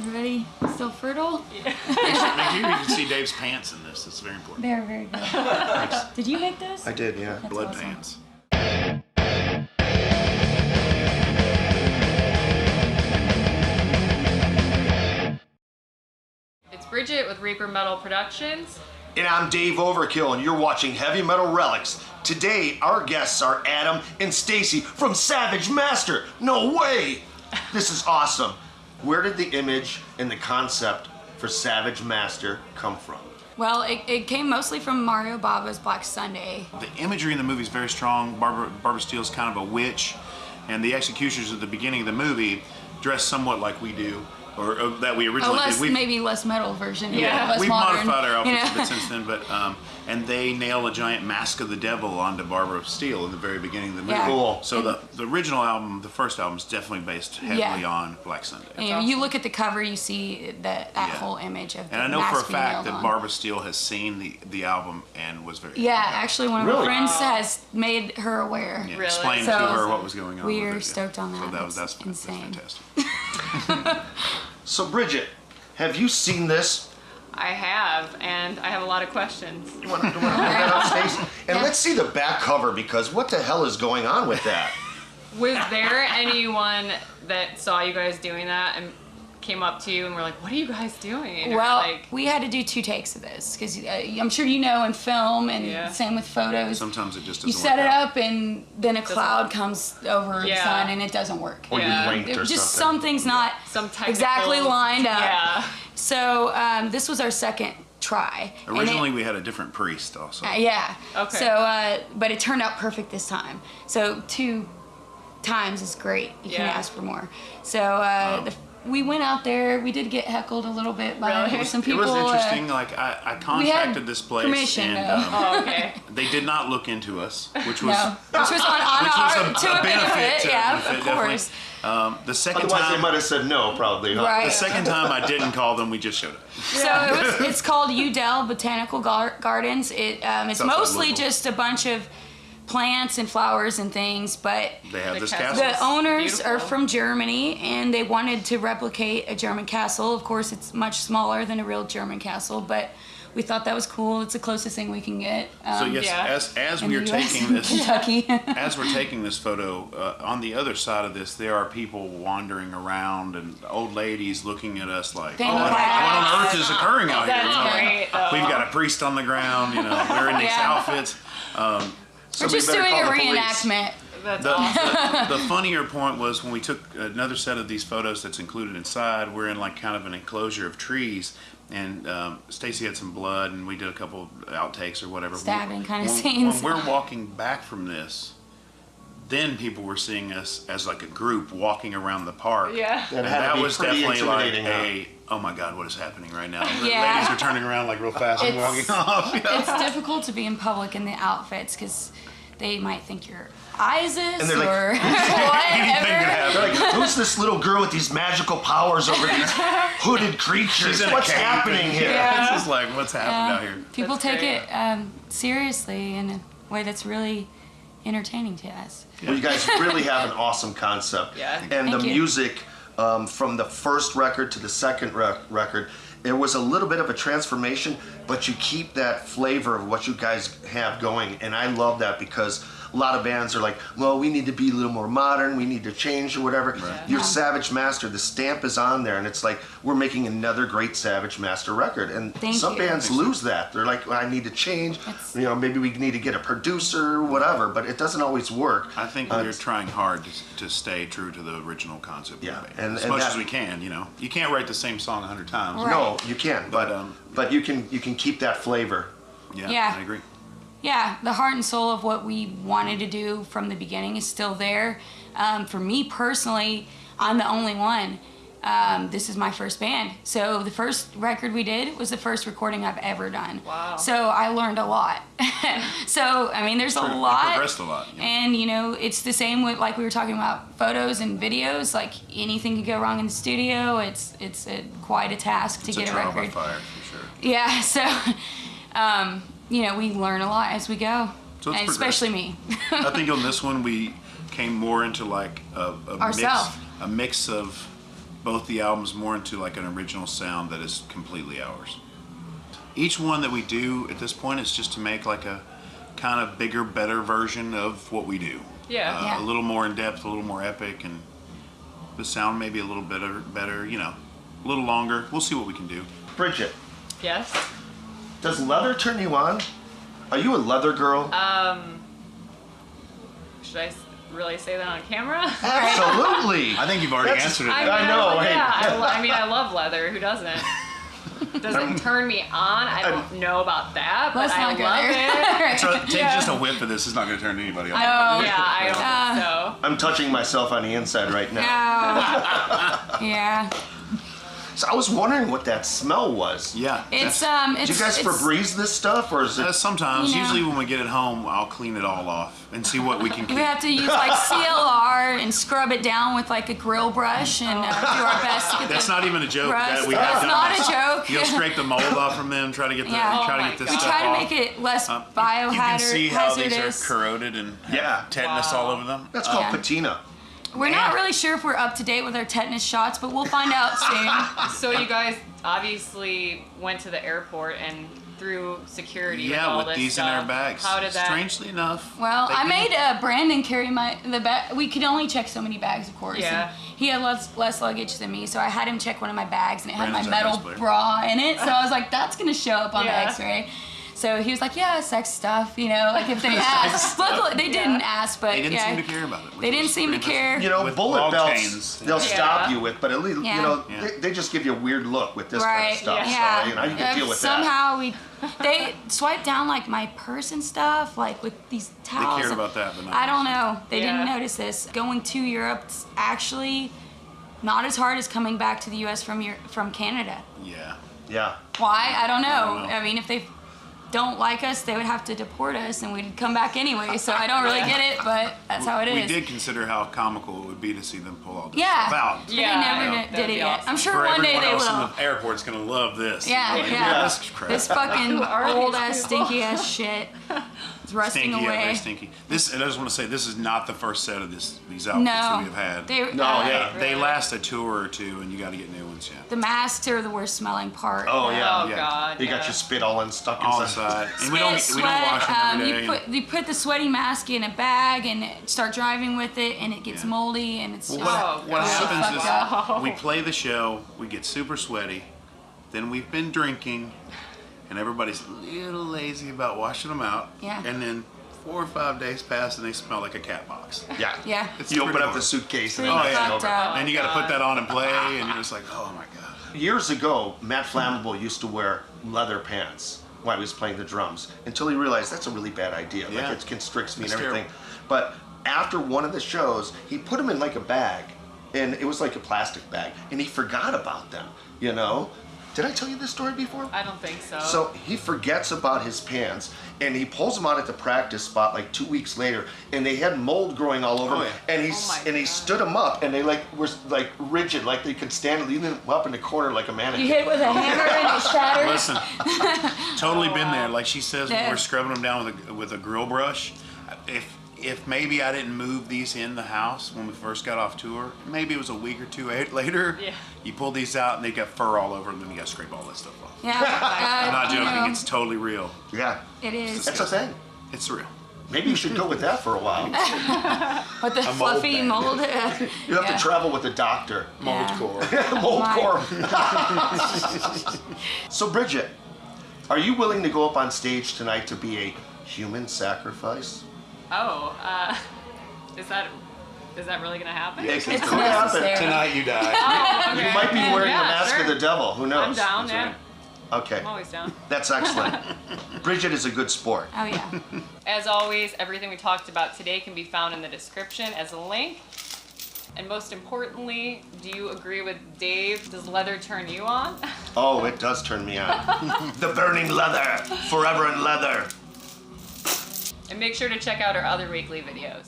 Everybody still fertile? Thank you. You can see Dave's pants in this. It's very important. They're very good. Did you make those? I did, yeah. That's Blood awesome. pants. It's Bridget with Reaper Metal Productions. And I'm Dave Overkill, and you're watching Heavy Metal Relics. Today, our guests are Adam and Stacy from Savage Master. No way! This is awesome. Where did the image and the concept for Savage Master come from? Well, it came mostly from Mario Bava's Black Sunday. The imagery in the movie is very strong. Barbara Steele's kind of a witch, and the executioners at the beginning of the movie dress somewhat like we do, or that we originally did. Maybe less metal version. Yeah. Less We've modern, modified our outfits you know? a bit since then, but and they nail a giant mask of the devil onto Barbara Steele in the very beginning of the movie. Yeah. Cool. So the original album, the first album, is definitely based heavily on Black Sunday. And you look at the cover, you see that whole image of And I the know for a mask being fact nailed that on. Barbara Steele has seen the album and was very Yeah, happy about it. actually one of Really? my friends has made her aware. Yeah, Really? explained So to her what was going on. we with are it, yeah. stoked on that. So that's That's insane. fantastic. So, Bridget, have you seen this? I have, and I have a lot of questions. You want to hold that up, Stacy? And Yeah. let's see the back cover, because what the hell is going on with that? Was there anyone that saw you guys doing that and came up to you and were like, "What are you guys doing?" Or Well, like, we had to do 2 takes of this because I'm sure you know in film and Yeah. same with photos. Sometimes it just You doesn't set work it out. up and then a cloud comes over the Yeah. sun and it doesn't work. Or Yeah. you blinked or Just something. something's not some technical, exactly lined up. Yeah. So this was our second try. And it- Originally, we had a different priest also. yeah. Okay. So, but it turned out perfect this time. So 2 times is great. You can't Yeah. ask for more. So we went out there. We did get heckled a little bit by Really? some It people. was interesting. Like I contacted this place, permission, and though. Oh, okay. they did not look into us, which was No, which was on which our was to a benefit. to Yeah, benefit, of definitely. course. The second Otherwise, they time, might have said no, probably. Huh? Right. the second time I didn't call them. We just showed up. So it's called Udell Botanical Gardens. It's outside mostly Louisville. just a bunch of plants and flowers and things, but They have The this castle. castle. the owners Beautiful. are from Germany and they wanted to replicate a German castle. Of course, it's much smaller than a real German castle, but we thought that was cool. It's the closest thing we can get. So yes, Yeah. as in we the are US, taking this, Kentucky. as we're taking this photo, on the other side of this, there are people wandering around and old ladies looking at us like, Fanny what packs. on earth is occurring out here? That's You know? great. though. We've got a priest on the ground, wearing these Yeah. outfits. We're Somebody just better doing call a the police. reenactment. That's The, awesome. the funnier point was when we took another set of these photos that's included inside, we're in like kind of an enclosure of trees, and Stacy had some blood, and we did a couple outtakes or whatever. Stabbing kind of When- scenes. When we're walking back from this, then people were seeing us as like a group walking around the park. Yeah. That And had to that be was pretty definitely like intimidating, huh? oh my God, what is happening right now? The Yeah. ladies are turning around like real fast and walking It's- off. you know? It's difficult to be in public in the outfits because they might think you're ISIS And they're like, or Anything could whatever. happen. They're like, who's this little girl with these magical powers over these hooded creatures? She's in a What's cave. happening here? Yeah. This is like, what's happening out here? People That's take great. it seriously in a way that's really entertaining to us. Well, you guys really have an awesome concept. Yeah. And the Thank you. music from the first record to the second record, it was a little bit of a transformation, but you keep that flavor of what you guys have going. And I love that because a lot of bands are like, well, we need to be a little more modern, we need to change or whatever. Your Savage Master, the stamp is on there, and it's like, we're making another great Savage Master record. And Thank some you. bands lose that. They're like, well, I need to change, That's- maybe we need to get a producer, whatever, but it doesn't always work. I think we're trying hard to stay true to the original concept. Yeah, of the band. and- as and much that- as we can. You can't write the same song 100 times. Right. No, you can, but But, you can keep that flavor. Yeah. I agree. Yeah, the heart and soul of what we wanted to do from the beginning is still there. For me personally, I'm the only one. This is my first band. So the first record we did was the first recording I've ever done. Wow. So I learned a lot. So, I mean, there's True. a You lot. progressed a lot, yeah. And, it's the same with, like we were talking about, photos and videos. Like, anything could go wrong in the studio. It's quite a task to It's get a a trial by record. fire for sure. Yeah, so, we learn a lot as we go. So it's and especially me. I think on this one we came more into like a Ourself. mix of both the albums more into like an original sound that is completely ours. Each one that we do at this point is just to make like a kind of bigger, better version of what we do. Yeah. Yeah. A little more in depth, a little more epic, and the sound maybe a little better, you know, a little longer. We'll see what we can do. Bridget, Yes. does leather turn you on? Are you a leather girl? Should I really say that on camera? Absolutely. I think you've already That's- answered it. I know, hey. Yeah. I mean, I love leather. Who doesn't? Does it turn me on? I don't know about that, but Let's I not go love there. it. So take just a whiff of this. It's not going to turn anybody on. Yeah, I don't think so. I'm touching myself on the inside right now. No. Yeah. So I was wondering what that smell was. Yeah. It's Do you guys it's, Febreze this stuff, or is it? Sometimes, You know. usually when we get it home, I'll clean it all off and see what we can keep. we have to use like CLR and scrub it down with like a grill brush and do our best to get That's the not even a joke. rust. We have That's done not this. a joke. You'll scrape the mold off from them, try to get the Yeah. try Oh to my get this God. We stuff try to off. make it less You can see how these are hazardous. corroded and have Yeah. tetanus Wow. all over them. That's called Yeah. patina. We're not really sure if we're up to date with our tetanus shots, but we'll find out soon. So you guys obviously went to the airport and through security. Yeah, all with this these stuff. in our bags. How did that? Strangely enough. Well, they I didn't- made Brandon carry the bag. We could only check so many bags, of course. Yeah. And he had less luggage than me, so I had him check one of my bags, and it had Brandon's my our metal bass player. bra in it. So I was like, "That's gonna show up on Yeah. the X-ray." So he was like, "Yeah, sex stuff, you know, like if they asked." Luckily, they didn't ask, but They didn't yeah. seem to care about it. They didn't seem to care. You know, With bullet log belts, chains. they'll Yeah. stop you with, but at least, Yeah. you know, Yeah. they just give you a weird look with this kind Right. of stuff. Yeah. So, you know, you can deal with that. Somehow they swiped down like my purse and stuff, like with these towels. cared about that, but not I don't know. They didn't Yeah. notice this. Going to Europe's actually not as hard as coming back to the U.S. from Canada. Yeah. Yeah. Why? I don't know. don't know. I mean, if they don't like us, they would have to deport us, and we'd come back anyway. So I don't really get it, but that's how it is. We did consider how comical it would be to see them pull all this Yeah. stuff out. But Yeah, they never that'd did be it yet. awesome. I'm sure For one day everyone they else will. in the airport's gonna love this. Yeah, Like, yeah. This is crap. This fucking Who are old these ass, people? stinky ass shit. It's rusting Stinky, yeah, away. very stinky. This, and I just want to say, this is not the first set of these outfits No, that we have had. They, No, yeah. They last a tour or two, and you got to get new ones. Yeah. The masks are the worst smelling part. Oh, yeah. Oh Yeah. God. You yeah. got your spit all stuck All inside. inside, and we don't Spit, wash them every day. you put the sweaty mask in a bag and start driving with it, and it gets Yeah. moldy, and it's Well, just what God. happens is Wow. we play the show, we get super sweaty, then we've been drinking, and everybody's a little lazy about washing them out. Yeah. And then 4 or 5 days pass, and they smell like a cat box. Yeah. yeah. It's You open pretty up the horrible. suitcase and Pretty then that's fucked over. up. And you got to put that on and play, and you're just like, oh my god. Years ago, Matt Flammable used to wear leather pants while he was playing the drums until he realized that's a really bad idea. Yeah. Like it constricts me It's and everything. terrible. But after one of the shows, he put them in like a bag, and it was like a plastic bag, and he forgot about them. You know? Did I tell you this story before? I don't think so. So he forgets about his pants, and he pulls them out at the practice spot like 2 weeks later, and they had mold growing all over Oh, them. yeah. And he Oh, my and he God. stood them up, and they like were like rigid, like they could stand, leaning them up in the corner like a mannequin. You hit with a hammer and it shattered. Listen, totally been there. Like she says, when Yeah. we're scrubbing them down with a grill brush. If maybe I didn't move these in the house when we first got off tour, maybe it was a week or two later. Yeah. You pull these out and they got fur all over them, and then you got to scrape all that stuff off. Yeah. I'm not you joking. know, It's totally real. Yeah, it is. that's a thing. It's real. Maybe you should go with that for a while. But the mold fluffy bag. mold. You have Yeah. to travel with a doctor. Mold Yeah. core. Mold My- core. So Bridget, are you willing to go up on stage tonight to be a human sacrifice? Oh, is that really gonna happen? It's It's gonna happen. necessary. Tonight you die. Oh, okay. You might be wearing Yeah, the mask sure. of the devil. Who knows? I'm down. That's Yeah, right. Okay, I'm always down. that's excellent. Bridget is a good sport. Oh yeah. As always, everything we talked about today can be found in the description as a link. And most importantly, do you agree with Dave? Does leather turn you on? Oh, it does turn me on. The burning leather, forever in leather. And make sure to check out our other weekly videos.